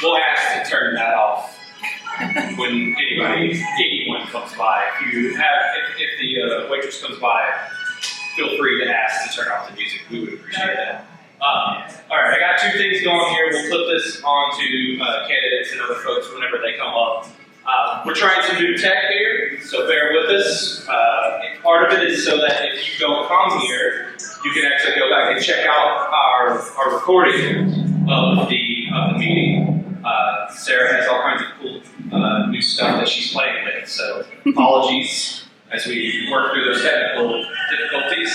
We'll ask to turn that off when anyone comes by. If the waitress comes by, feel free to ask to turn off the music. We would appreciate that. All right, I got two things going here. We'll flip this on to candidates and other folks whenever they come up. We're trying some new tech here, so bear with us. Part of it is so that if you don't come here, you can actually go back and check out our recording of the meeting. Sarah has all kinds of cool new stuff that she's playing with, so apologies as we work through those technical difficulties.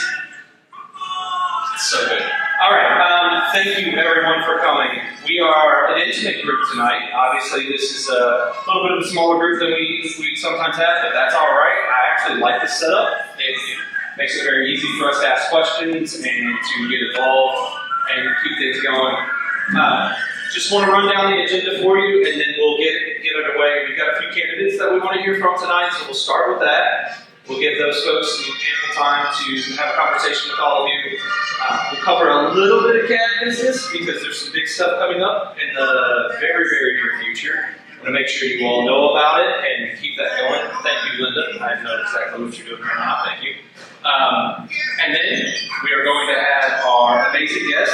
It's so good. All right, thank you everyone for coming. We are an intimate group tonight. Obviously, this is a little bit of a smaller group than we sometimes have, but that's all right. I actually like this setup. It makes it very easy for us to ask questions and to get involved and keep things going. Just want to run down the agenda for you, and then we'll get underway. We've got a few candidates that we want to hear from tonight, so we'll start with that. We'll give those folks some ample time to have a conversation with all of you. We'll cover a little bit of CAD business because there's some big stuff coming up in the very, very near future. I want to make sure you all know about it and keep that going. Thank you, Linda. I know exactly what you're doing right now. Thank you. And then we are going to have our amazing guest,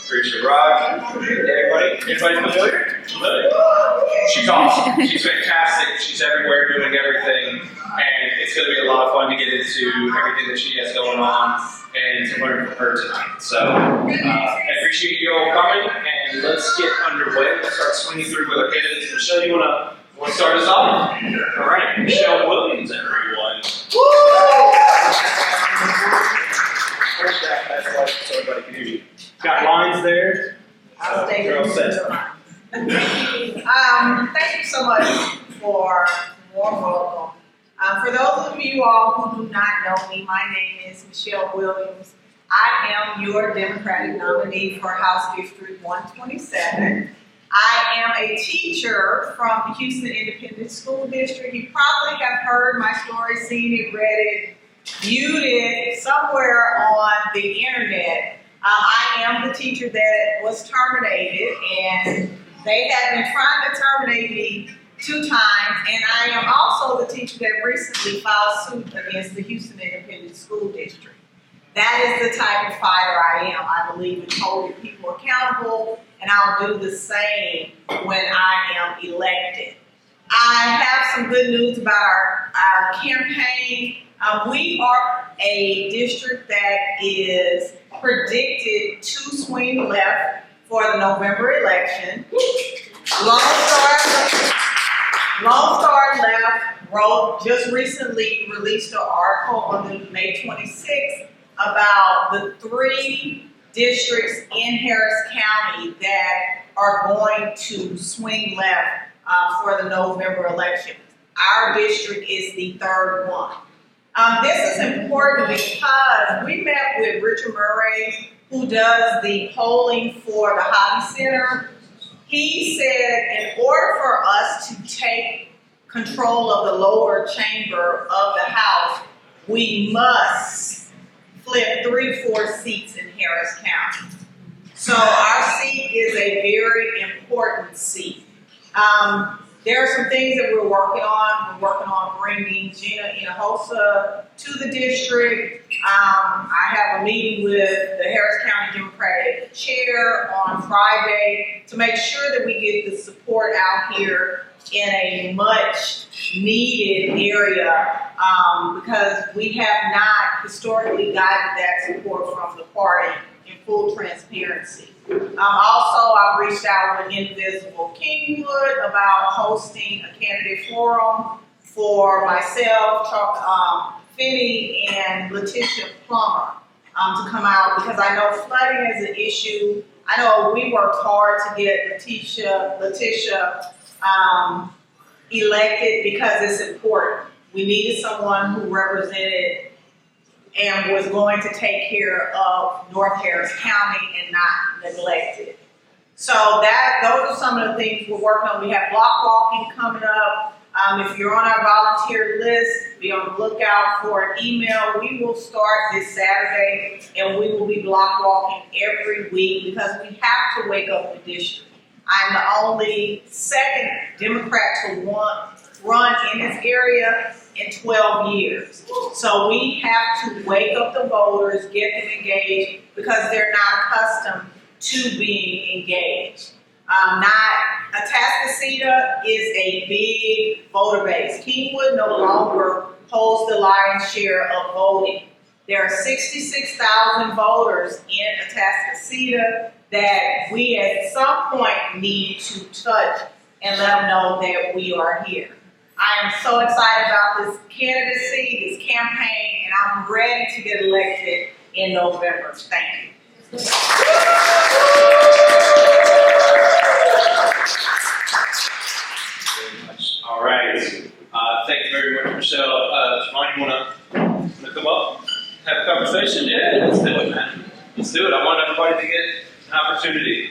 Trisha Raj. Everybody familiar? She's awesome. She's fantastic. She's everywhere doing everything. And it's going to be a lot of fun to get into everything that she has going on and to learn from her tonight. So I appreciate you all coming, and let's get underway. Let's start swinging through with our candidates. Michelle, you want to start us off? All right, Michelle Williams, everyone. Where's that so everybody can hear you? Got lines there? I'll stay Girl says. Thank you so much for warm welcome. For those of you all who do not know me, my name is Michelle Williams. I am your Democratic nominee for House District 127. I am a teacher from the Houston Independent School District. You probably have heard my story, seen it, read it, viewed it somewhere on the internet. I am the teacher that was terminated, and they have been trying to terminate me 2 times, and I am also the teacher that recently filed suit against the Houston Independent School District. That is the type of fighter I am. I believe in holding people accountable, and I'll do the same when I am elected. I have some good news about our campaign. We are a district that is predicted to swing left for the November election. Lone Star Left just recently released an article on May 26th about the 3 districts in Harris County that are going to swing left for the November election. Our district is the 3rd one. This is important because we met with Richard Murray, who does the polling for the Hobby Center. He said in order for us to take control of the lower chamber of the House, we must flip 3-4 seats in Harris County. So our seat is a very important seat. There are some things that we're working on. We're working on bringing Gina Hinojosa to the district. I have a meeting with the Harris County Democratic Chair on Friday to make sure that we get the support out here in a much needed area because we have not historically gotten that support from the party in full transparency. Also, I've reached out with Indivisible Kingwood about hosting a candidate forum for myself, Finney, and Letitia Plummer to come out because I know flooding is an issue. I know we worked hard to get Letitia elected because it's important. We needed someone who represented and was going to take care of North Harris County and not neglect it. So those are some of the things we're working on. We have block walking coming up. If you're on our volunteer list, be on the lookout for an email. We will start this Saturday, and we will be block walking every week because we have to wake up the district. I'm the only second Democrat to run in this area in 12 years. So we have to wake up the voters, get them engaged, because they're not accustomed to being engaged. Atascocita is a big voter base. Kingwood no longer holds the lion's share of voting. There are 66,000 voters in Atascocita that we at some point need to touch and let them know that we are here. I am so excited about this candidacy, this campaign, and I'm ready to get elected in November. Thank you. All right. Thank you very much, Michelle. Javon, you wanna come up, have a conversation? Yeah, let's do it, man. Let's do it. I want everybody to get an opportunity.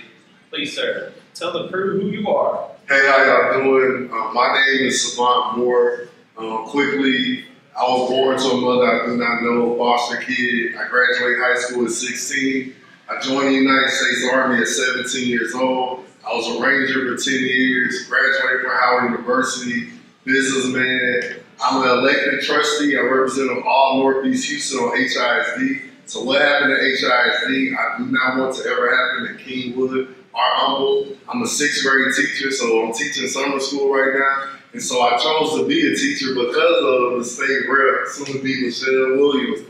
Please, sir, tell the crew who you are. Hey, how y'all doing? My name is Savant Moore. Quickly, I was born to a mother I do not know, foster kid. I graduated high school at 16. I joined the United States Army at 17 years old. I was a Ranger for 10 years, graduated from Howard University, businessman. I'm an elected trustee. I represent all Northeast Houston on HISD. So what happened at HISD, I do not want to ever happen at Kingwood or Humble. I'm a 6th grade teacher, so I'm teaching summer school right now. And so I chose to be a teacher because of the state rep, soon to be Michelle Williams.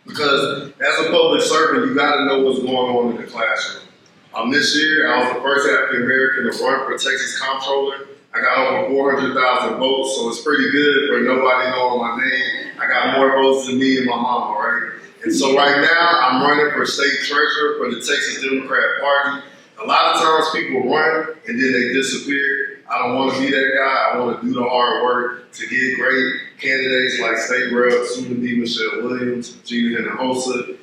Because as a public servant, you gotta know what's going on in the classroom. This year, I was the first African American to run for Texas Comptroller. I got over 400,000 votes, so it's pretty good for nobody knowing my name. I got more votes than me and my mama, right? And so right now, I'm running for state treasurer for the Texas Democrat Party. A lot of times people run and then they disappear. I don't want to be that guy. I want to do the hard work to get great candidates like State Rep, soon to be Michelle Williams, Gina Hinojosa,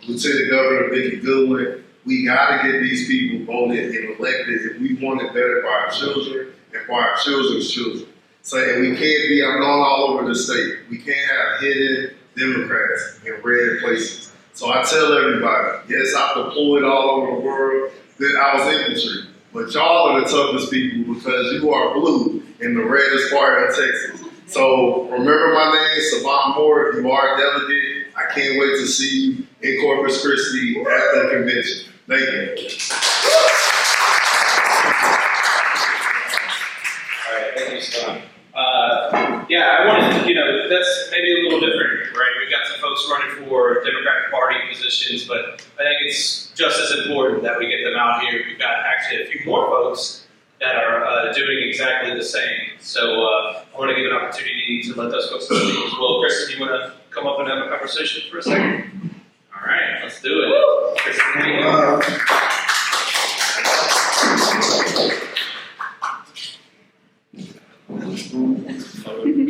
Lieutenant Governor Vicki Goodwin. We got to get these people voted and elected if we want it better for our children and for our children's children. So, and we can't be, I'm going all over the state. We can't have hidden Democrats in red places. So I tell everybody, yes, I've deployed all over the world, that I was infantry, but y'all are the toughest people because you are blue in the reddest part of Texas. So remember my name, Savant Moore. You are a delegate. I can't wait to see you in Corpus Christi at the convention. Thank you. All right, thank you, Scott. Yeah, I wanted to, that's maybe a little different, right? We've got some folks running for Democratic Party positions, but I think it's just as important that we get them out here. We've got actually a few more folks that are doing exactly the same. So I want to give an opportunity to let those folks speak as well. Kristen, you want to come up and have a conversation for a second? All right, let's do it. Kristen, how you doing?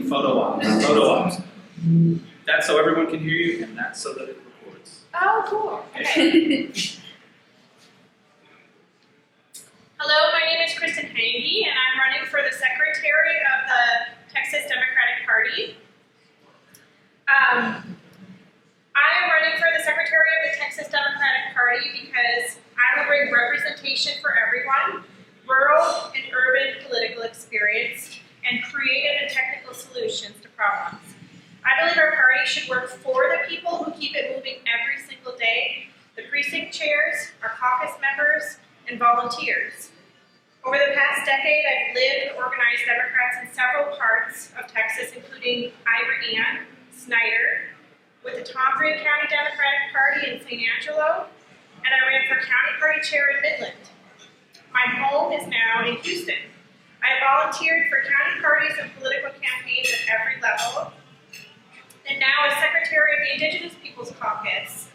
Photo ops. That's so everyone can hear you, and that's so that it records. Oh, cool. Okay. Hello, my name is Kristen Hange, and I'm running for the Secretary of the Texas Democratic Party. I am running for the Secretary of the Texas Democratic Party because I will bring representation for everyone, rural and urban political experience, and creative and technical solutions to problems. I believe our party should work for the people who keep it moving every single day, the precinct chairs, our caucus members, and volunteers. Over the past decade, I've lived and organized Democrats in several parts of Texas, including Ivor Ann, Snyder, with the Tom Green County Democratic Party in San Angelo, and I ran for county party chair in Midland. My home is now in Houston. I volunteered for county parties and political campaigns at every level. And now, as Secretary of the Indigenous Peoples Caucus,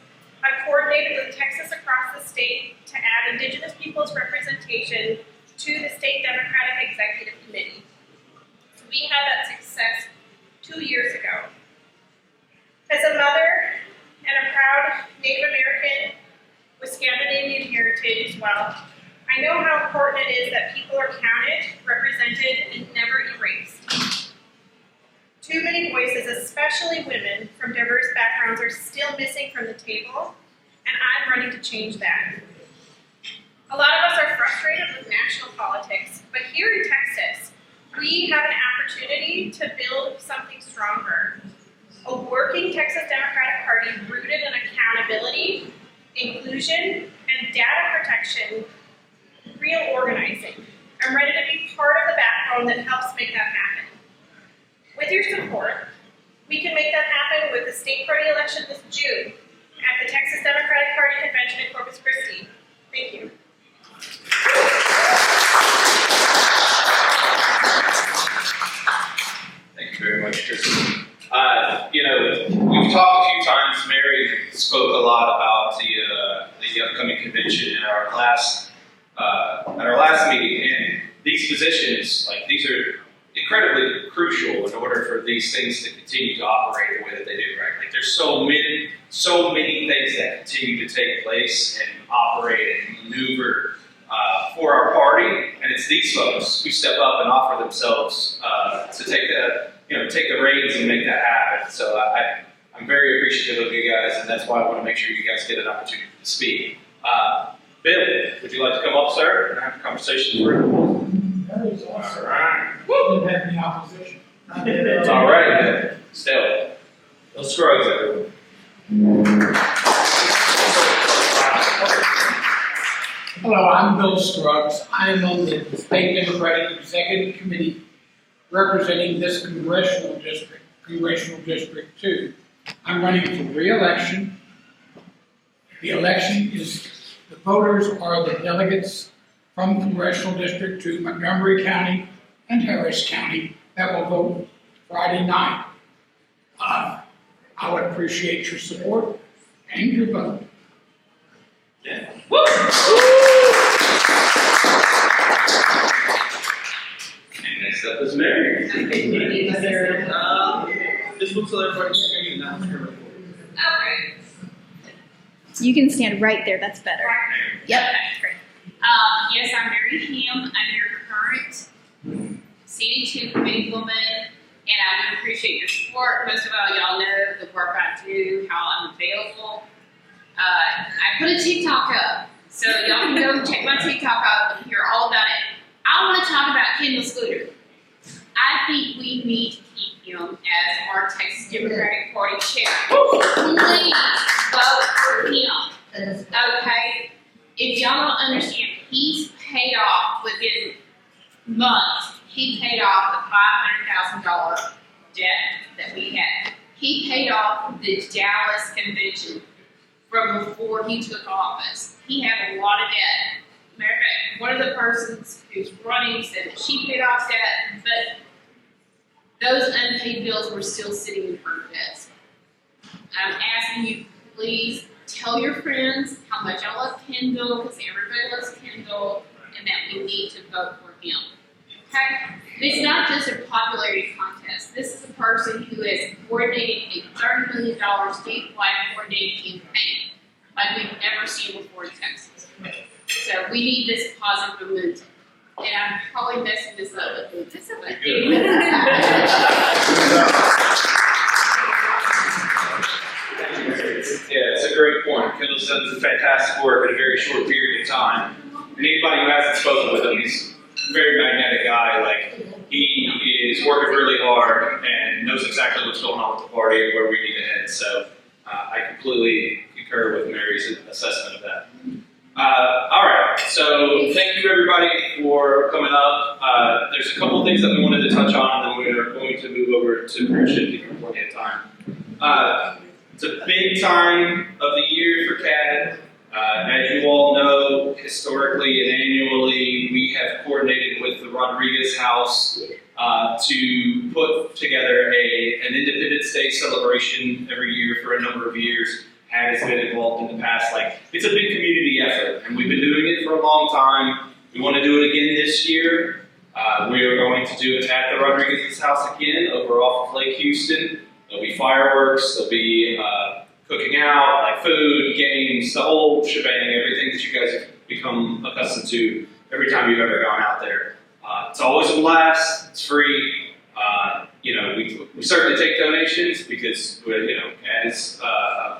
I've coordinated with Texas across the state to add Indigenous peoples representation to the State Democratic Executive Committee. We had that success 2 years ago. As a mother and a proud Native American with Scandinavian heritage as well, I know how important it is that people are counted, represented, and never erased. Too many voices, especially women from diverse backgrounds, are still missing from the table, and I'm running to change that. A lot of us are frustrated with national organizing. I'm ready to be part of the backbone that helps make that happen. With your support, we can make that happen with the state party election this June at the Texas Democratic Party Convention in Corpus Christi. Thank you. Thank you very much, Kristen. We've talked a few times. Mary spoke a lot about the upcoming convention at our last meeting, and these positions, these are incredibly crucial in order for these things to continue to operate the way that they do, right? There's so many things that continue to take place and operate and maneuver for our party, and it's these folks who step up and offer themselves to take the reins and make that happen. So I'm very appreciative of you guys, and that's why I want to make sure you guys get an opportunity to speak. Bill, would you like to come up, sir, and have a conversation for you? That is awesome. All right. Didn't have any opposition. All right, then. Still, no scrubs, everyone. Hello, I'm Bill Scruggs. I am on the State Democratic Executive Committee representing this congressional district 2. I'm running for re-election. The election is, the voters are the delegates from Congressional District 2, Montgomery County and Harris County, that will vote Friday night. I would appreciate your support and your vote. Yeah. And next up is Mary. This looks like everybody can hear you now. Okay. You can stand right there, that's better. Yep. Okay, great. Yes, I'm Mary Ham. I'm your current CD2 committee woman, and I would appreciate your support. Most of y'all know the work I do, how I'm available. I put a TikTok up, so y'all can go check my TikTok out and hear all about it. I want to talk about Kendall Scooter. I think we need to keep him as our Texas Democratic Party chair. Please vote for him. Okay? If y'all don't understand, he's paid off within months. He paid off the $500,000 debt that we had. He paid off the Dallas convention from before he took office. He had a lot of debt. Matter of fact, one of the persons who's running said that she paid off debt, but those unpaid bills were still sitting in her desk. I'm asking you, please tell your friends how much I love Kendall, because everybody loves Kendall, and that we need to vote for him. Okay? It's not just a popularity contest. This is a person who has coordinated a $30 million statewide coordinated campaign like we've never seen before in Texas. So we need this positive momentum. And I'm probably messing this up with this. Yeah, it's a great point. Kendall's done some fantastic work in a very short period of time. And anybody who hasn't spoken with him, he's a very magnetic guy. He is working really hard and knows exactly what's going on with the party and where we need to head. So I completely concur with Mary's assessment of that. All right, so thank you everybody for coming up. There's a couple of things that we wanted to touch on, and then we're going to move over to career shifting for plenty of time. It's a big time of the year for CAD. As you all know, historically and annually, we have coordinated with the Rodriguez House to put together an Independence Day celebration every year for a number of years. CAD has been involved in the past. It's a big community effort, and we've been doing it for a long time. We want to do it again this year. We are going to do it at the Rodriguez House again, over off of Lake Houston. There'll be fireworks, there'll be cooking out, food, games, the whole shebang, everything that you guys have become accustomed to every time you've ever gone out there. It's always a blast, it's free. We certainly take donations because we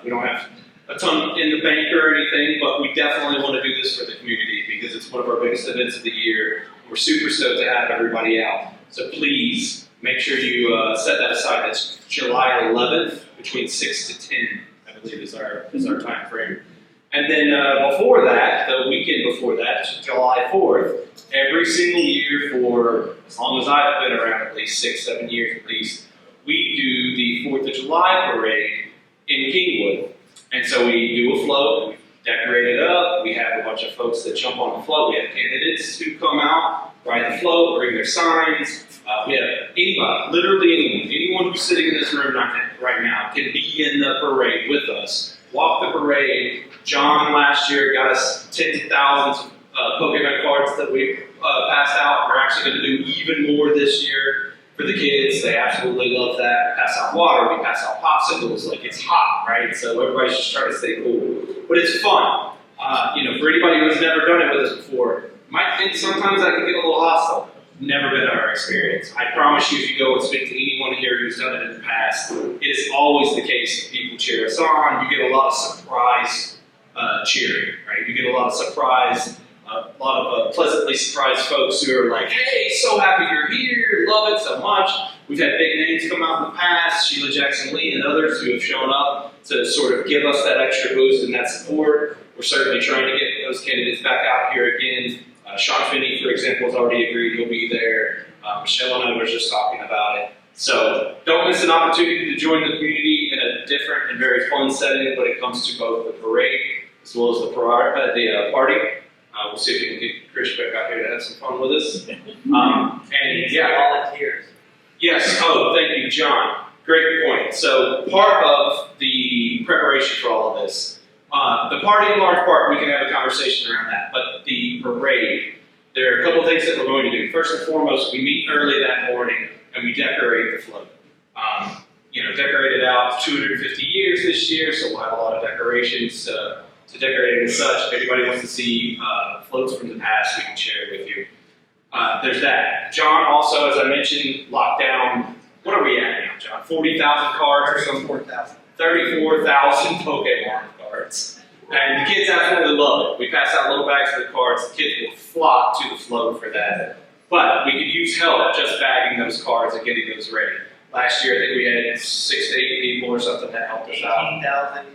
don't have a ton in the bank or anything, but we definitely want to do this for the community because it's one of our biggest events of the year. We're super stoked to have everybody out. So please make sure you set that aside. That's July 11th between 6 to 10, I believe is our time frame. And then before that, the weekend before that, July 4th, every single year for as long as I've been around, at least 6-7 years at least, we do the 4th of July parade in Kingwood. And so we do a float, we decorate it up, we have a bunch of folks that jump on the float, we have candidates who come out, ride the float, bring their signs. We have anybody, literally anyone who's sitting in this room right now can be in the parade with us. Walk the parade. John last year got us tens of thousands of Pokemon cards that we passed out. We're actually going to do even more this year for the kids. They absolutely love that. We pass out water. We pass out popsicles. Like, it's hot, right? So everybody's just trying to stay cool. But it's fun. For anybody who's never done it with us before, you might think sometimes that can get a little hostile. Never been our experience. I promise you, if you go and speak to anyone here who's done it in the past, it is always the case that people cheer us on. You get a lot of surprise cheering, right? You get a lot of surprise, a lot of pleasantly surprised folks who are like, hey, so happy you're here, love it so much. We've had big names come out in the past, Sheila Jackson Lee and others who have shown up to sort of give us that extra boost and that support. We're certainly trying to get those candidates back out here again. Sean Finney, for example, has already agreed he'll be there. Michelle and I were just talking about it. So don't miss an opportunity to join the community in a different and very fun setting when it comes to both the parade as well as the party. We'll see if we can get Chris back out here to have some fun with us. And yeah, volunteers. Yes. Oh, thank you, John. Great point. So part of the preparation for all of this. The party in large part, we can have a conversation around that, but the parade, there are a couple things that we're going to do. First and foremost, we meet early that morning and we decorate the float. Decorated out 250 years this year, so we'll have a lot of decorations to decorate it and such. If anybody wants to see floats from the past, we can share it with you. There's that. John also, as I mentioned, locked down, what are we at now, John? 40,000 cards or something? 34,000 Pokemon cards. And the kids absolutely love it. We pass out little bags of the cards. The kids will flock to the float for that. But we could use help just bagging those cards and getting those ready. Last year, I think we had 6 to 8 people or something that helped us out. 18,000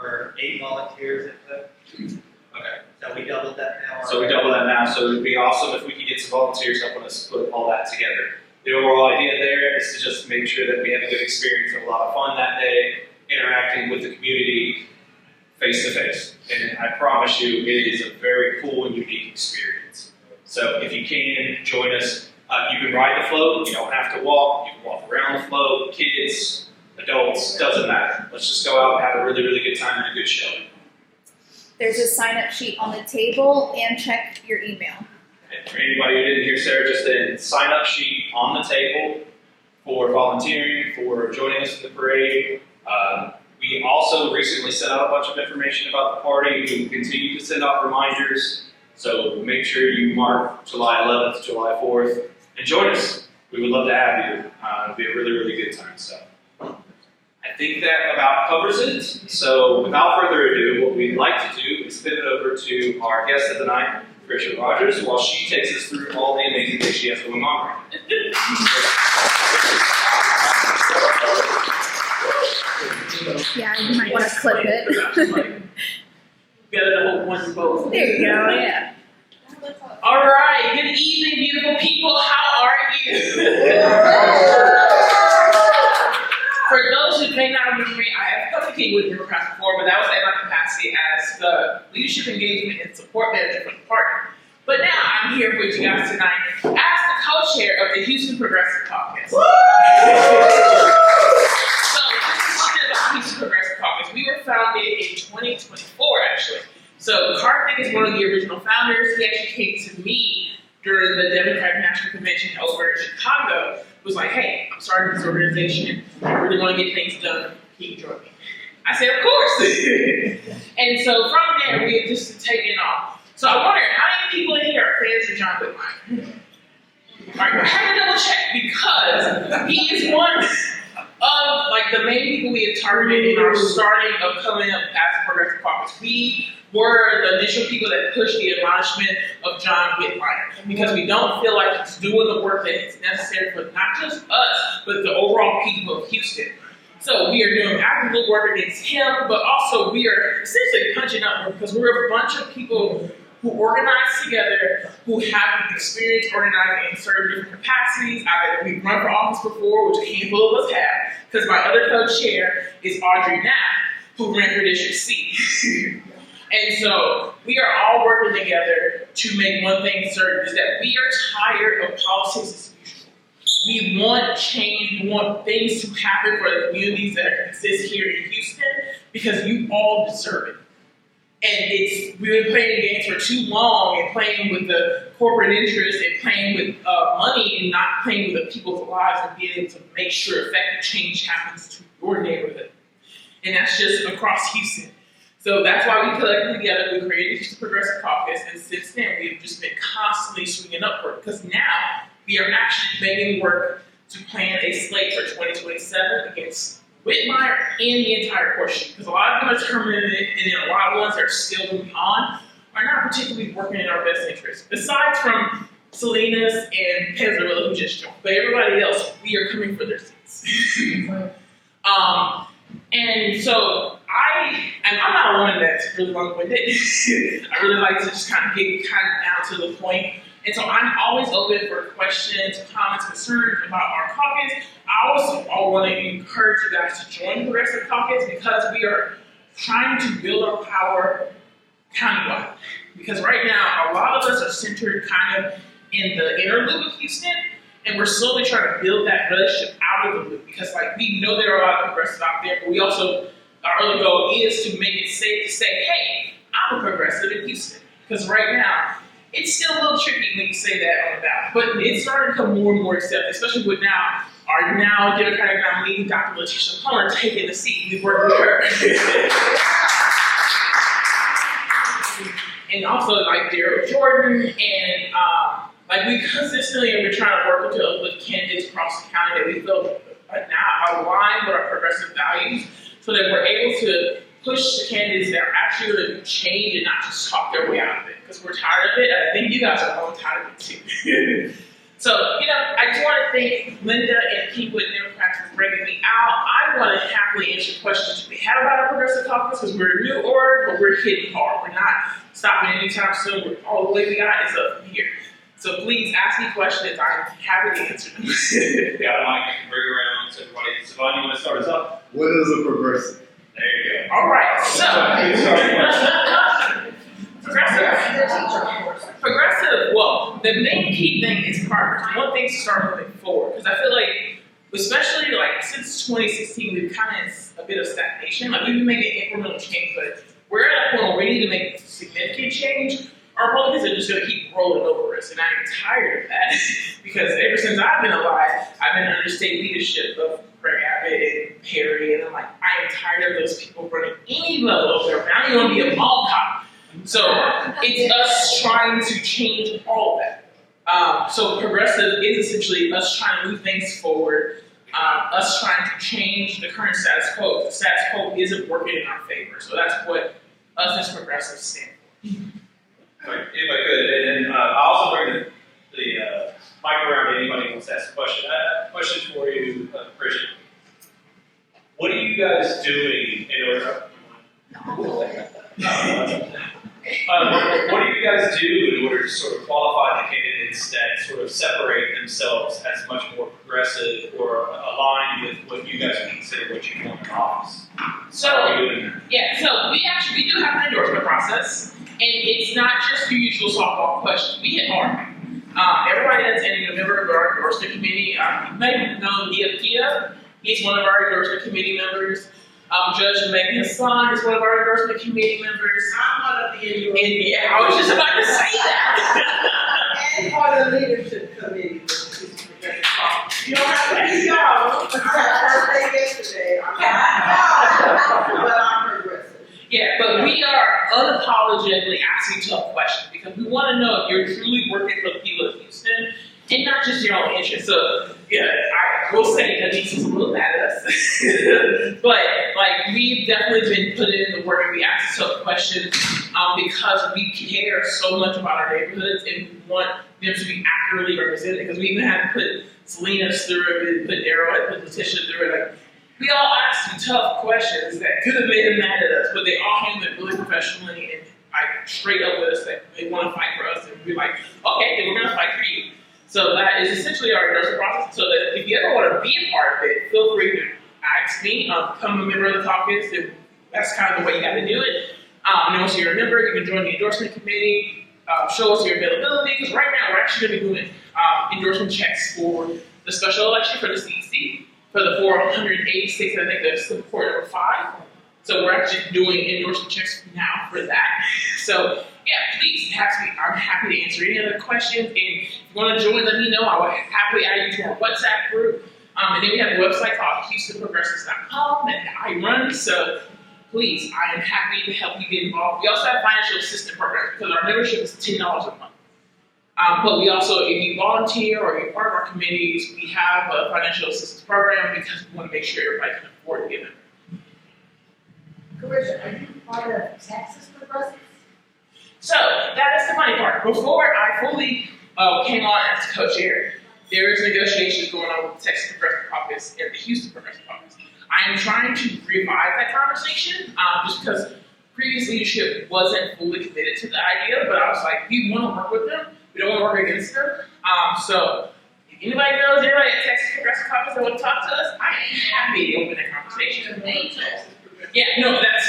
or 8 volunteers at the. Okay. So we doubled that now. So we double that now. So it would be awesome if we could get some volunteers helping us put all that together. The overall idea there is to just make sure that we have a good experience, have a lot of fun that day, interacting with the community face to face. And I promise you, it is a very cool and unique experience. So if you can, join us. You can ride the float. You don't have to walk. You can walk around the float. Kids, adults, doesn't matter. Let's just go out and have a really, really good time and a good show. There's a sign-up sheet on the table, and check your email. And for anybody who didn't hear Sarah just then, sign-up sheet on the table for volunteering, for joining us in the parade. We also recently sent out a bunch of information about the party. We will continue to send out reminders. So make sure you mark July 11th, July 4th, and join us. We would love to have you. It'll be a really, really good time. So I think that about covers it. So without further ado, what we'd like to do is pivot over to our guest of the night, Trisha Rogers, while she takes us through all the amazing things she has going on right now. Yeah, you might want to clip it. Better to hold one both. There you go, yeah. All right, good evening, beautiful people. How are you? For those who may not remember me, I have come to Kingwood Democrats before, but that was in my capacity as the leadership engagement and support manager for the party. But now I'm here with you guys tonight as the co-chair of the Houston Progressive Caucus. So, Houston Progressive Caucus. We were founded in 2024, actually. So Karthik is one of the original founders. He actually came to me during the Democratic National Convention over in Chicago. He was like, hey, I'm starting this organization. I really want to get things done. Can you join me? I said, of course. And so from there, we have just taken off. So I wonder, how many people in here are fans of John Whitmire? All right, I have to double check because he is one of the main people we have targeted in our starting of coming up as a Progressive Caucus. We were the initial people that pushed the admonishment of John Whitmire because we don't feel like he's doing the work that is necessary for not just us, but the overall people of Houston. So we are doing active work against him, but also we are essentially punching up because we're a bunch of people who organize together, who have experience organizing in certain different capacities. We've run for office before, which a handful of us have, because my other co-chair is Audrey Knapp, who ran for District C. And so we are all working together to make one thing certain, is that we are tired of politics as usual. We want change, we want things to happen for the communities that exist here in Houston, because you all deserve it. And we've been playing games for too long and playing with the corporate interests and playing with money and not playing with the people's lives and being able to make sure effective change happens to your neighborhood. And that's just across Houston. So that's why we collected together, we created the Houston Progressive Caucus, and since then we've just been constantly swinging upward, because now we are actually begging work to plan a slate for 2027 against Whitmire and the entire portion, because a lot of them are terminated, and then a lot of ones that are still moving on are not particularly working in our best interest. Besides from Salinas and Pesarilla, who just joined, but everybody else, we are coming for their seats. And so I'm not a woman that's really long-winded. I really like to just kind of get down to the point. And so I'm always open for questions, comments, concerns about our caucus. I also want to encourage you guys to join the Progressive Caucus, because we are trying to build our power countywide. Because right now, a lot of us are centered kind of in the inner loop of Houston, and we're slowly trying to build that relationship out of the loop. Because we know there are a lot of progressives out there, but we also, our other goal is to make it safe to say, hey, I'm a progressive in Houston. Because right now, it's still a little tricky when you say that on the ballot, but it's starting to become more and more accepted, especially with our now Democratic nominee, Dr. Letitia Plummer, taking the seat. We've worked with her. And also like Daryl Jordan, and we consistently have been trying to work with candidates across the county that we feel now align with our progressive values, so that we're able to push the candidates that are actually going to change and not just talk their way out of it, because we're tired of it, and I think you guys are all tired of it too. So, I just want to thank Linda and Kingwood Democrats for bringing me out. I want to happily answer questions we have about our Progressive Caucus, because we're a new org, but we're hitting hard. We're not stopping anytime soon. All the way we got is up from here. So please ask me questions. I'm happy to answer them. Got a mic, you can bring around to everybody. Savon, you want to start us up? What is a progressive? There you go. All right, so progressive, well, the main key thing is progress. One thing to start moving forward, because I feel like, especially since 2016, we've kind of a bit of stagnation. We've been making incremental change, but we're at a point where we need to make significant change. Our Republicans are just going to keep rolling over us, and I'm tired of that, because ever since I've been alive, I've been under state leadership of Greg Abbott and Perry, and I am tired of those people running any level of government. I don't even want to be a mall cop. So it's us trying to change all of that. So progressive is essentially us trying to move things forward, us trying to change the current status quo. The status quo isn't working in our favor, so that's what us as progressives stand for. If I could, and I also bring the mic around to anybody who wants to ask a question. I have a question for you, Christian. What are you guys doing in order? What do you guys do in order to sort of qualify the candidates that sort of separate themselves as much more progressive or aligned with what you guys would consider what you want in office? So, we do have an endorsement process, and it's not just your usual softball question. We hit hard. Everybody that's a member of our endorsement committee, you may know Kia. He's one of our endorsement committee members. Judge Megan Hassan is one of our endorsement committee members. I'm one of the endorsement. Yeah, I was just about to say that. And part of the leadership committee. You don't have to be y'all. I had birthday yesterday. But I'm progressive. Yeah, but we are unapologetically asking tough questions, because we want to know if you're truly working for the people of Houston and not just your own interest. So, I will say that Denise is a little mad at us. But, we've definitely been putting in the work, and we ask tough questions because we care so much about our neighborhoods, and we want them to be accurately represented, because we even had to put Salinas through it, we put Daryl, put Letitia through it. we all asked some tough questions that could have made him mad at us, but they all handled it really professionally and like straight up with us that they want to fight for us, and we're like, okay, then we're gonna fight for you. So that is essentially our endorsement process. So that if you ever want to be a part of it, feel free to ask me, become a member of the caucus. And that's kind of the way you got to do it. And once you're a member, you can join the endorsement committee, show us your availability, because right now we're actually going to be doing endorsement checks for the special election for the CEC, for the 486, I think that's the report number 5. So we're actually doing endorsement checks now for that. So yeah, please, I'm happy to answer any other questions. And if you want to join, let me know. I will happily add you to our WhatsApp group. And then we have a website called HoustonProgressives.com that I run. So please, I am happy to help you get involved. We also have financial assistance programs because our membership is $10 a month. But we also, if you volunteer or you're part of our committees, we have a financial assistance program because we want to make sure everybody can afford to get a member. Carissa, are you part of Texas Progressives? So that is the funny part. Before I fully came on as co-chair, there is negotiations going on with the Texas Progressive Caucus and the Houston Progressive Caucus. I am trying to revive that conversation just because previous leadership wasn't fully committed to the idea, but I was like, we want to work with them. We don't want to work against them. So if anybody knows anybody at Texas Progressive Caucus that want to talk to us, I am happy to open that conversation. Yeah, no, that's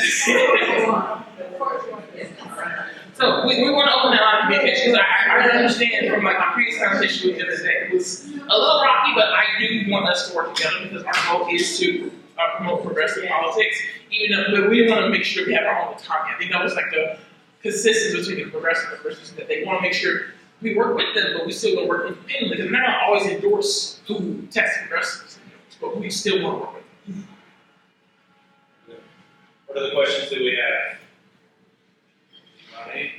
So we want to open that line of communication because I understand from like my previous conversation with them that it was a little rocky, but I do want us to work together because our goal is to promote progressive politics. Even though we want to make sure we have our own autonomy. I think that was like the consistency between the progressive and Christians that they want to make sure we work with them, but we still want to work independently because they're not always endorse who Texas progressives, but we still want to work with them. What other questions do we have? Anybody?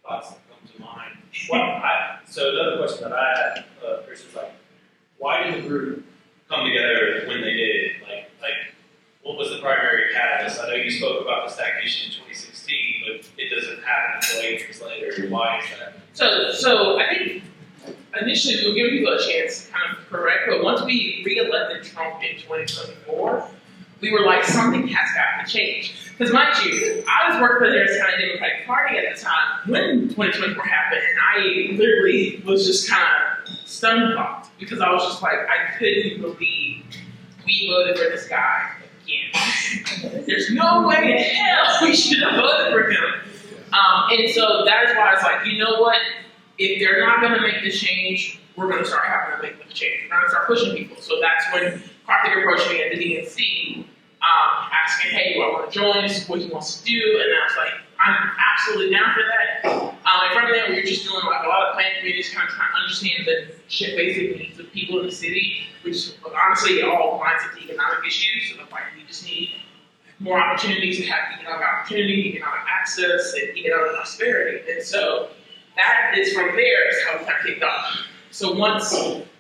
Thoughts that come to mind? Well, so another question that I had, Chris, is like, why did the group come together when they did? Like, what was the primary catalyst? I know you spoke about the stagnation in 2016, but it doesn't happen until 8 years later. Why is that? So I think initially we were giving people a chance to kind of correct, but once we re-elected Trump in 2024, we were like, something has got to change. Because mind you, I was working for the Harris County Democratic Party at the time when 2024 happened, and I literally was just kind of stunned because I was just like, I couldn't believe we voted for this guy again. There's no way in hell we should have voted for him. And so that is why it's like, you know what? If they're not going to make the change, we're going to start having to make the change. We're going to start pushing people. So that's when Karthik approached me at the DNC, asking, hey, do I want to join? This is what he wants to do. And I was like, I'm absolutely down for that. And from there, we were just doing like a lot of planning committees, kind of trying to understand the basic needs of people in the city, which honestly all lines of economic issues. So like, we just need more opportunities to have economic opportunity, economic access, and economic prosperity. And so that is from there is how we got kicked off. So once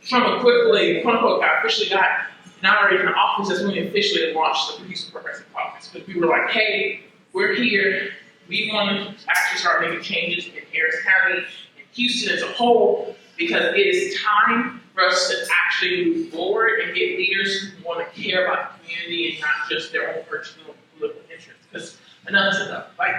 Trump quickly, quote unquote, officially got inaugurated in office, that's when we officially launched the Houston Progressive Caucus. Because we were like, hey, we're here. We want to actually start making changes in Harris County and Houston as a whole because it is time for us to actually move forward and get leaders who want to care about the community and not just their own personal political interests. Because enough is enough. Like,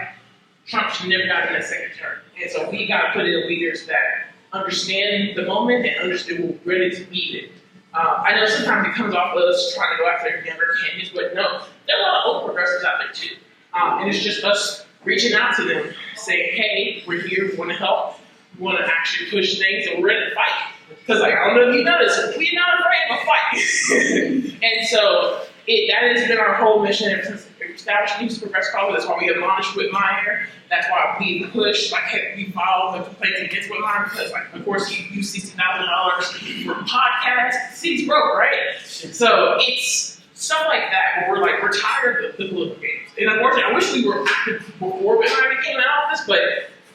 Trump should never got in a second term. And so we got to put in leaders that understand the moment and understand we're ready to meet it. I know sometimes it comes off of us trying to go after younger candidates, but no, there are a lot of old progressives out there too. And it's just us reaching out to them, saying, hey, we're here, we want to help, we want to actually push things, and we're ready to fight. Because like, I don't know if you noticed, we're not afraid of a fight. And so that has been our whole mission ever since we established the Houston Progressive Caucus. That's why we admonished Whitmire. That's why we pushed, like, hey, we filed the complaints against Whitmire because, like, of course, he used $60,000 for podcasts. The city's broke, right? So it's stuff like that where we're like, we're tired of the political games. And unfortunately, I wish we were active before Whitmire came in office, but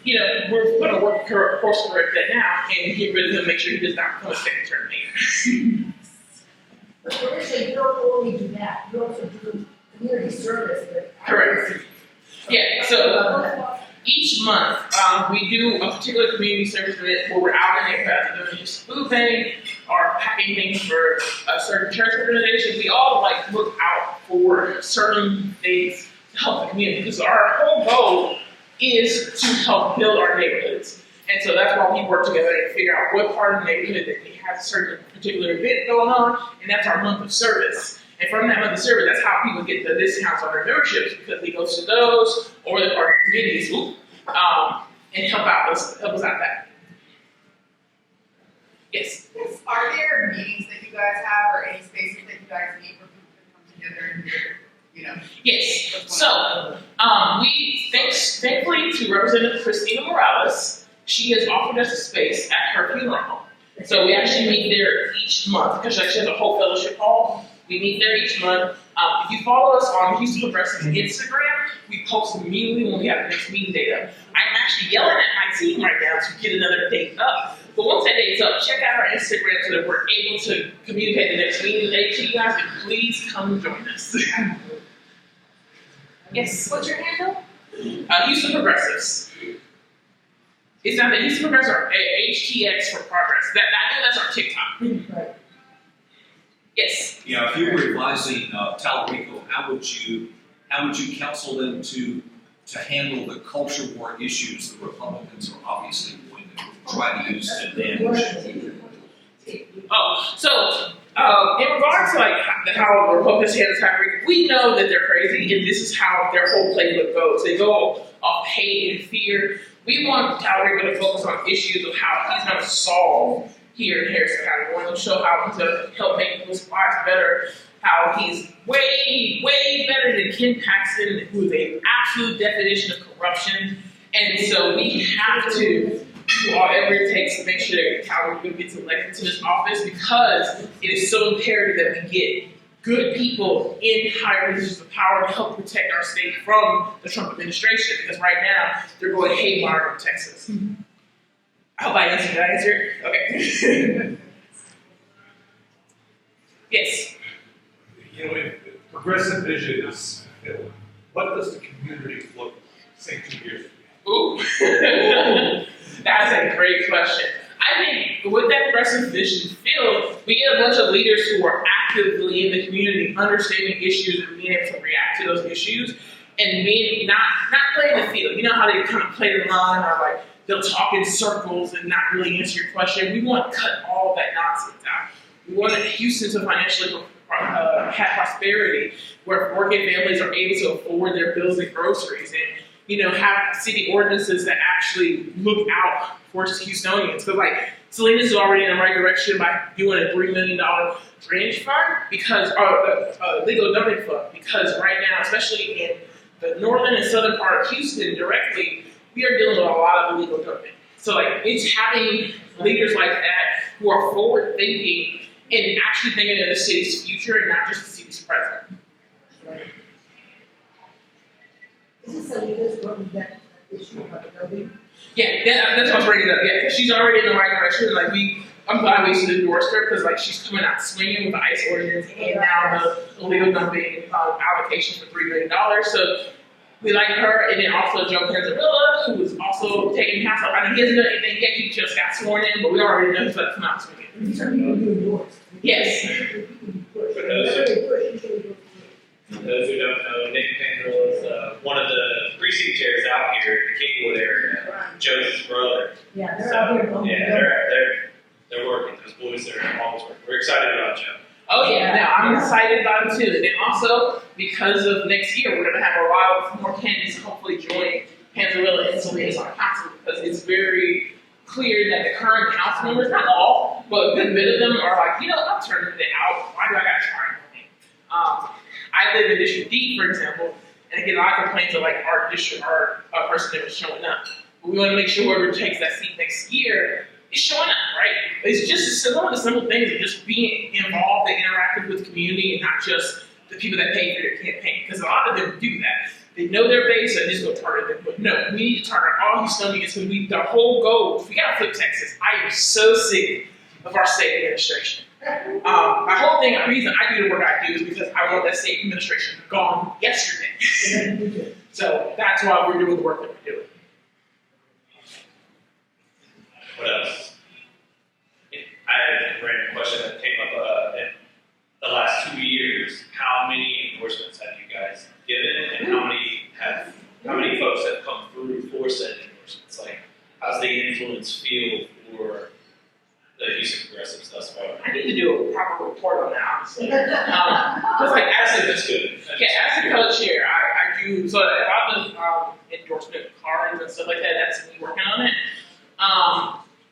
you know, we're going to course correct that now and get rid of him, make sure he does not become a second term mayor. But Carissa, you don't only do that, you also do community service. Correct. Yeah, so each month, we do a particular community service event where we're out in the neighborhood doing just food bank or packing things for a certain church organization. We all like look out for certain things to help the community because our whole goal is to help build our neighborhoods. And so that's why we work together and figure out what part of the neighborhood that they have a certain particular event going on, and that's our month of service. And from that month of service, that's how people get the discounts on their memberships because they go to those or the partner communities and help us out that. Yes. Are there meetings that you guys have or any spaces that you guys need where people can come together and hear, Yes. So, thankfully to Representative Christina Morales, she has offered us a space at her funeral home. So we actually meet there each month because she has a whole fellowship hall. We meet there each month. If you follow us on Houston Progressive's Instagram, we post immediately when we have the next meeting date up. I'm actually yelling at my team right now to get another date up. But once that date's up, check out our Instagram so that we're able to communicate the next meeting date to you guys, and please come join us. Yes. What's your handle? Houston Progressives. It's not the Houston Progressives or HTX for Progress. I know that's our TikTok. Right. Yes. Yeah, if you were advising Talarico, how would you counsel them to handle the culture war issues the Republicans are obviously going to try to use to advantage? In regards to how the Republicans handle Talarico, we know that they're crazy, and this is how their whole playbook goes. They go off hate and fear. We want Talarico to focus on issues of how he's going to solve here in Harrison County. We want to show how he's going to help make people's lives better, how he's way, way better than Ken Paxton, who is an absolute definition of corruption. And so we have to do whatever it takes to make sure that Talarico gets elected to this office because it is so imperative that we get good people in higher positions of power to help protect our state from the Trump administration because right now they're going haywire in Texas. I hope I answered. Did I answer? Okay. Yes. If progressive vision is filled, what does the community look like, say 2 years from Ooh. That's a great question. I think with that progressive vision field, we get a bunch of leaders who are actively in the community, understanding issues and being able to react to those issues, and being not playing the field. You know how they kind of play the line, or they'll talk in circles and not really answer your question. We want to cut all that nonsense out. We want Houston to financially have prosperity, where working families are able to afford their bills and groceries, and have city ordinances that actually look out for Houstonians. Because Salinas is already in the right direction by doing a $3 million drainage fund legal dumping fund. Because right now, especially in the northern and southern part of Houston directly, we are dealing with a lot of illegal dumping. So it's having leaders like that who are forward thinking and actually thinking of the city's future and not just the city's present. Is this a leader's working that issue about the building? Yeah, that's what I was bringing up. Yeah, because she's already in the right direction. I'm glad we endorsed her because she's coming out swinging with the ICE ordinance and now the illegal dumping allocation for $3 million. So we like her, and then also Joe Panzarilla, who is also taking counsel. I mean, he hasn't done anything yet. He just got sworn in, but we already know he's going to come out swinging. Yes. For those who don't know, Nick Pandrell is one of the precinct chairs out here in the Kingwood area. Joe's brother. Yeah, they're out here. They're working. Those boys are always working. We're excited about Joe. Oh yeah, now I'm excited about it too. And then also, because of next year, we're going to have a lot of more candidates hopefully join Panzarilla and Salinas on council because it's very clear that the current council members, not all, but a good bit of them are I'm turning it out. Why do I got to try anything? I live in District D, for example, and I get a lot of complaints of our district, our person that was showing up. But we want to make sure whoever takes that seat next year is showing up, right? It's just some of the simple things of just being involved and interacting with the community and not just the people that pay for their campaign. Because a lot of them do that. They know their base and just go target them. But no, we need to target all Houstonians because the whole goal, we got to flip Texas. I am so sick of our state administration. My whole thing, the reason I do the work I do is because I want that state administration gone yesterday. So that's why we're doing the work that we're doing. how's the influence feel for the use of progressives thus far? I need to do a proper report on that, honestly. Just like as That's good. as a co-chair, I do, so about the endorsement cards and stuff like that, that's me working on it.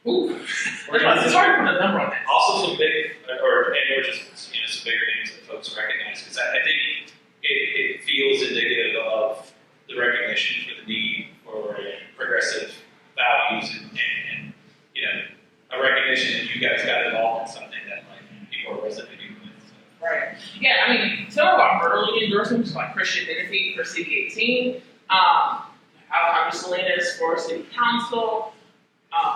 It's hard to put a number on that. Also some big, or just, some bigger names that folks recognize, because I think it feels indicative of the recognition for the need for progressive values and a recognition that you guys got involved in something that people are resonating with. So. Right. Yeah, I mean, some of our early endorsements, like Christian Benefit for City 18, Alejandro Salinas for City Council,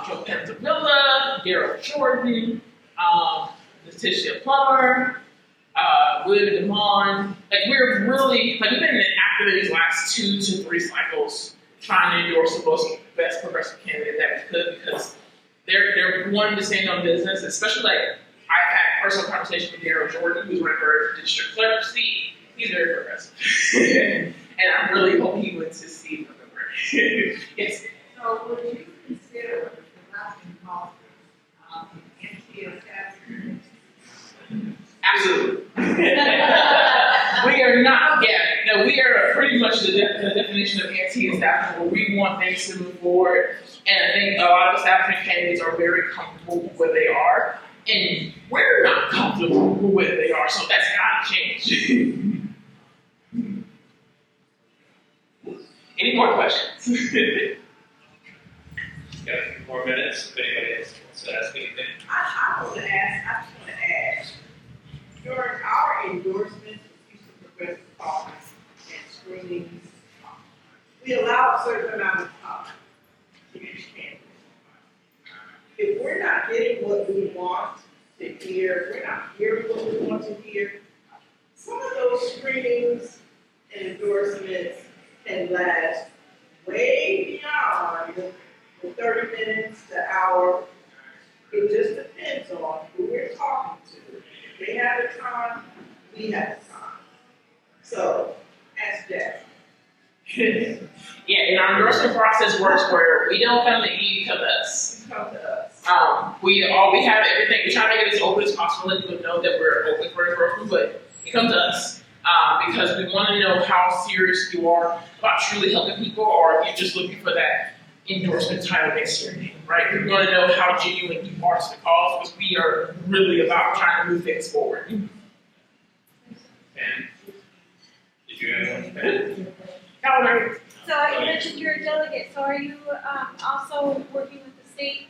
Joe Penzavilla, Daryl Jordan, Letitia Plummer, William DeMond. Like, we're really, we've been active in these last 2 to 3 cycles trying to endorse the best progressive candidate that we could, because they're wanting to stand on business, especially I've had personal conversations with Daryl Jordan, who's running for district clerk seat. He's very progressive. And I'm really hoping he wins his seat in November. Yes. So would you consider the Latin policy, NTSF? Absolutely. We are not, we are pretty much the definition of anti-establishment, where we want things to move forward. And I think a lot of establishment candidates are very comfortable with where they are. And we're not comfortable with where they are, so that's got to change. Any more questions? Got a few more minutes, if anybody else wants to ask anything. I just want to ask, during our endorsements of use of progressive caucus and screenings, we allow a certain amount of time to each candidate. If we're not getting what we want to hear, if we're not hearing what we want to hear, some of those screenings and endorsements can last way beyond the 30 minutes, the hour. It just depends on who we're talking to. If they have the time, we have the time. So, ask Jeff. Yeah, and our endorsement process works where we don't come to you, you come to us. Come to us. We have everything. We try to make it as open as possible, let people know that we're open for endorsement, but you come to us because we want to know how serious you are about truly helping people, or if you're just looking for that endorsement title next to your name, right? We want to know how genuine you are to the cause, because we are really about trying to move things forward. And did you have one? So you mentioned you're a delegate, so are you also working with the state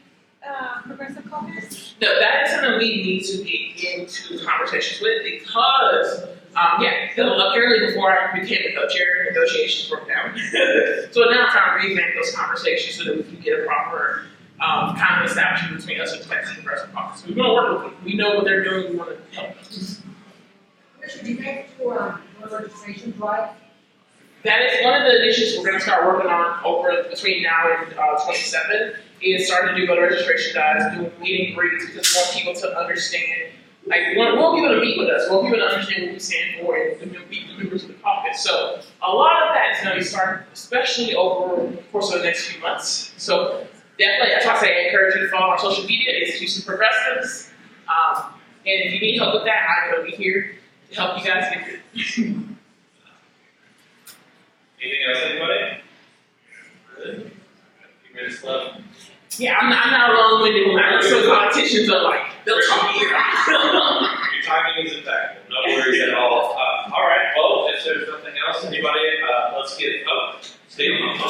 progressive caucus? No, that is something we need to get into conversations with, because, apparently before I became the co-chair, negotiations broke down. So now I'm trying to revamp those conversations so that we can get a proper kind of establishment between us and the Texas Progressive Caucus. We want to work with them. We know what they're doing. We want to help them. Should you make your registration drive? That is one of the initiatives we're going to start working on between now and 27, is starting to do voter registration drives, doing meet and greets, because we want people to understand, we want people to meet with us, we want people to understand what we stand for, and meet the members of the caucus. So a lot of that is going to be starting, especially over the course of the next few months. So definitely, that's why I say I encourage you to follow our social media, it's Houston Progressives. And if you need help with that, I'm going to be here to help you guys get it. Anything else, anybody? Good. A few minutes left. Yeah, I'm not long-winded when I know some politicians are they'll talk here. Your timing is impeccable, no worries at all. All right, well, if there's nothing else, anybody, let's get Steve, we'll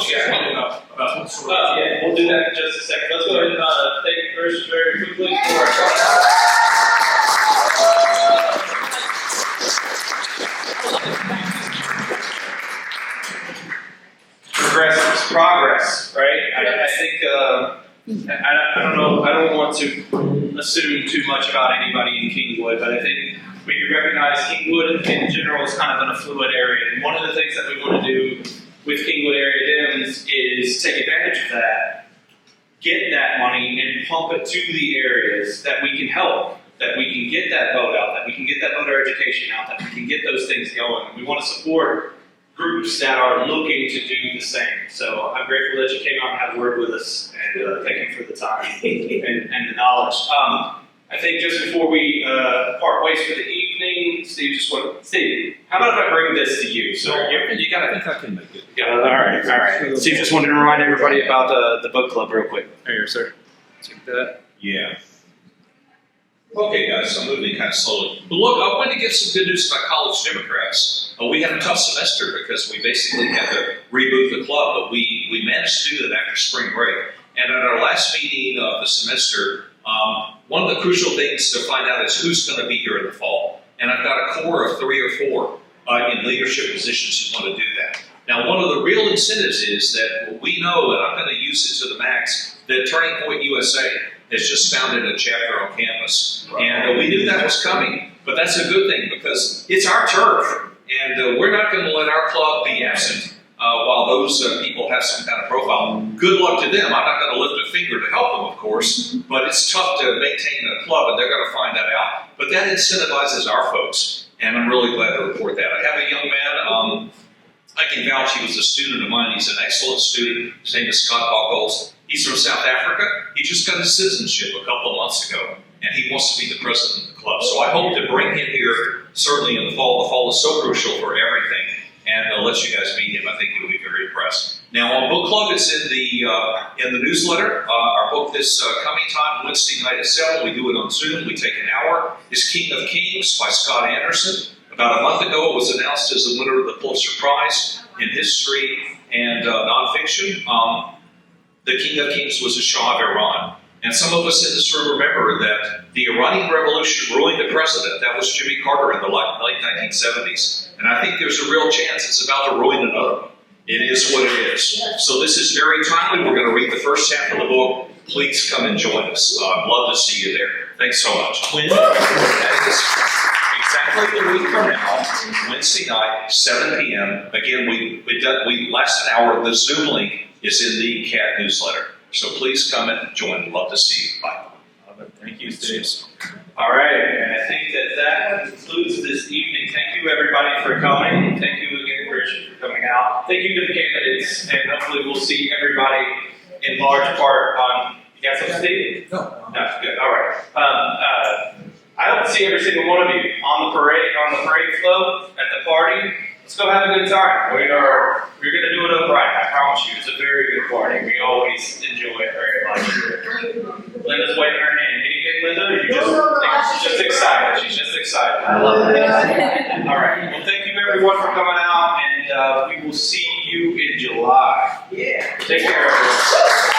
do that in just a second. Let's go ahead and thank you first very quickly for our progress, right? I think, I don't know, I don't want to assume too much about anybody in Kingwood, but I think we can recognize Kingwood in general is kind of in a fluid area. And one of the things that we want to do with Kingwood area Dems is take advantage of that, get that money and pump it to the areas that we can help, that we can get that vote out, that we can get that voter education out, that we can get those things going. And we want to support groups that are looking to do the same. So I'm grateful that you came out and had a word with us, and thank you for the time and the knowledge. I think just before we part ways for the evening, Steve, how about if I bring this to you? So you got I think I can make it. all right. Steve just wanted to remind everybody about the book club real quick. Here, sir. Take that. Yeah. Okay, guys, I'm moving kind of slowly. But look, I wanted to get some good news about College Democrats. We had a tough semester because we basically had to reboot the club, but we managed to do that after spring break. And at our last meeting of the semester, one of the crucial things to find out is who's going to be here in the fall. And I've got a core of 3 or 4 in leadership positions who want to do that. Now, one of the real incentives is that we know, and I'm going to use it to the max, that Turning Point USA has just founded a chapter on campus. And we knew that was coming, but that's a good thing because it's our turf. And we're not going to let our club be absent while those people have some kind of profile. Good luck to them. I'm not going to lift a finger to help them, of course, but it's tough to maintain a club, and they're going to find that out. But that incentivizes our folks, and I'm really glad to report that. I have a young man, I can vouch he was a student of mine. He's an excellent student. His name is Scott Buckles. He's from South Africa. He just got his citizenship a couple of months ago, and he wants to be the president of the club. So I hope to bring him here, certainly in the fall. The fall is so crucial for everything, and I'll let you guys meet him. I think you'll be very impressed. Now, on book club, it's in the newsletter. Our book this coming time, Wednesday night at 7. We do it on Zoom. We take an hour. It's King of Kings by Scott Anderson. About a month ago, it was announced as the winner of the Pulitzer Prize in history and nonfiction. The King of Kings was the Shah of Iran. And some of us in this room remember that the Iranian Revolution ruined the president. That was Jimmy Carter in the late 1970s. And I think there's a real chance it's about to ruin another one. It is what it is. So this is very timely. We're going to read the first half of the book. Please come and join us. I'd love to see you there. Thanks so much. That is exactly a week from now, Wednesday night, 7 p.m. Again, we last an hour. The Zoom link is in the CAT newsletter. So please come and join. Love to see you. Bye. Thank you, Steve. All right, and I think that concludes this evening. Thank you, everybody, for coming. Thank you again, Richard, for coming out. Thank you to the candidates, and hopefully we'll see everybody in large part on. You got something, Steve? No. No, good. All right. I hope to see every single one of you on the parade float at the party. Let's go have a good time. We're going to do it upright. I promise you, it's a very good party. We always enjoy it very much. Linda's waving her hand. Anything, Linda? Or you she's just excited. She's just excited. I love it. All right. Well, thank you everyone for coming out, and we will see you in July. Yeah. Take care, everyone.